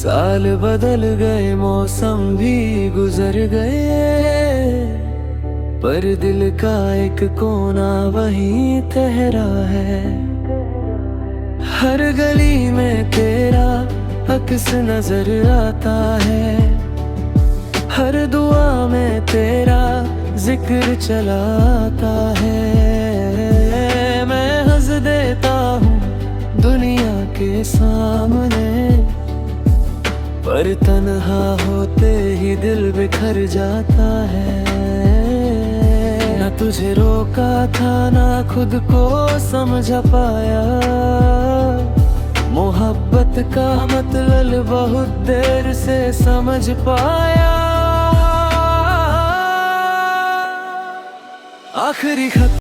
साल बदल गए, मौसम भी गुजर गए, पर दिल का एक कोना वहीं ठहरा है। हर गली में तेरा अक्स नजर आता है, हर दुआ में तेरा जिक्र चलाता है। मैं हंस देता हूँ दुनिया के सामने, पर तन्हा होते ही दिल बिखर जाता है। न तुझे रोका था, ना खुद को समझ पाया, मोहब्बत का मतलब बहुत देर से समझ पाया। आखिरी खत